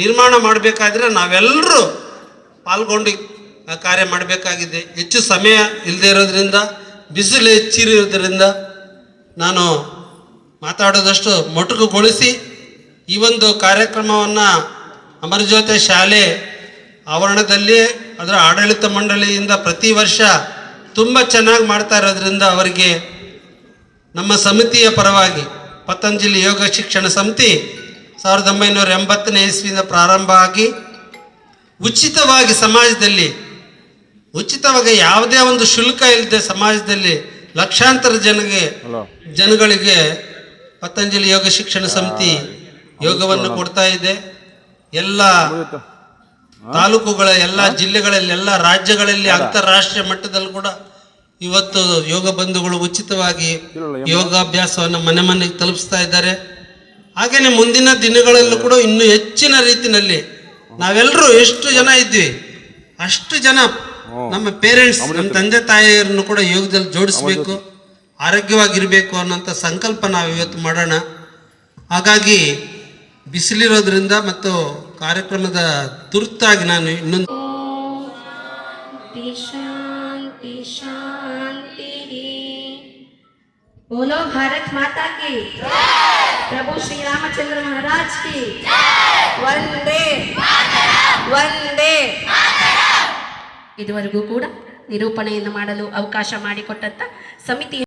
ನಿರ್ಮಾಣ ಮಾಡಬೇಕಾದ್ರೆ ನಾವೆಲ್ಲರೂ ಪಾಲ್ಗೊಂಡು ಆ ಕಾರ್ಯ ಮಾಡಬೇಕಾಗಿದೆ. ಹೆಚ್ಚು ಸಮಯ ಇಲ್ಲದೆ ಇರೋದ್ರಿಂದ, ಬಿಸಿಲು ಹೆಚ್ಚಿರೋದ್ರಿಂದ ನಾನು ಮಾತಾಡೋದಷ್ಟು ಮೊಟಕುಗೊಳಿಸಿ ಈ ಒಂದು ಕಾರ್ಯಕ್ರಮವನ್ನು ಅಮರಜ್ಯೋತಿ ಶಾಲೆ ಆವರಣದಲ್ಲಿ ಅದರ ಆಡಳಿತ ಮಂಡಳಿಯಿಂದ ಪ್ರತಿ ವರ್ಷ ತುಂಬ ಚೆನ್ನಾಗಿ ಮಾಡ್ತಾ ಇರೋದ್ರಿಂದ ಅವರಿಗೆ ನಮ್ಮ ಸಮಿತಿಯ ಪರವಾಗಿ ಪತಂಜಲಿ ಯೋಗ ಶಿಕ್ಷಣ ಸಮಿತಿ 1980ನೇ ಇಸ್ವಿಯಿಂದ ಪ್ರಾರಂಭ ಆಗಿ ಉಚಿತವಾಗಿ ಸಮಾಜದಲ್ಲಿ, ಉಚಿತವಾಗಿ ಯಾವುದೇ ಒಂದು ಶುಲ್ಕ ಇಲ್ಲದೆ ಸಮಾಜದಲ್ಲಿ ಲಕ್ಷಾಂತರ ಜನಗಳಿಗೆ ಪತಂಜಲಿ ಯೋಗ ಶಿಕ್ಷಣ ಸಮಿತಿ ಯೋಗವನ್ನು ಕೊಡ್ತಾ ಇದೆ. ಎಲ್ಲ ತಾಲೂಕುಗಳ, ಎಲ್ಲ ಜಿಲ್ಲೆಗಳಲ್ಲಿ, ಎಲ್ಲ ರಾಜ್ಯಗಳಲ್ಲಿ, ಅಂತಾರಾಷ್ಟ್ರೀಯ ಮಟ್ಟದಲ್ಲಿ ಕೂಡ ಇವತ್ತು ಯೋಗ ಬಂಧುಗಳು ಉಚಿತವಾಗಿ ಯೋಗಾಭ್ಯಾಸವನ್ನು ಮನೆ ಮನೆಗೆ ತಲುಪಿಸ್ತಾ ಇದ್ದಾರೆ. ಹಾಗೆಯೇ ಮುಂದಿನ ದಿನಗಳಲ್ಲೂ ಕೂಡ ಇನ್ನೂ ಹೆಚ್ಚಿನ ರೀತಿಯಲ್ಲಿ ನಾವೆಲ್ಲರೂ ಎಷ್ಟು ಜನ ಇದ್ವಿ ಅಷ್ಟು ಜನ ನಮ್ಮ ಪೇರೆಂಟ್ಸ್, ನಮ್ಮ ತಂದೆ ತಾಯಿಯರನ್ನು ಕೂಡ ಯೋಗದಲ್ಲಿ ಜೋಡಿಸ್ಬೇಕು, ಆರೋಗ್ಯವಾಗಿರಬೇಕು ಅನ್ನೋಂಥ ಸಂಕಲ್ಪ ನಾವು ಇವತ್ತು ಮಾಡೋಣ. ಹಾಗಾಗಿ ಬಿಸಿಲಿರೋದ್ರಿಂದ ಮತ್ತು ಕಾರ್ಯಕ್ರಮದ ತುರ್ತಾಗಿ ನಾನು ಇನ್ನೊಂದು शांति शांति। बोलो भारत माता की, प्रभु श्री रामचंद्र महाराज की, वंदे वंदे। ಇದುವರೆಗೂ ಕೂಡ ನಿರೂಪಣೆಯನ್ನು ಮಾಡಲು ಅವಕಾಶ ಮಾಡಿಕೊಟ್ಟಂತ ಸಮಿತಿ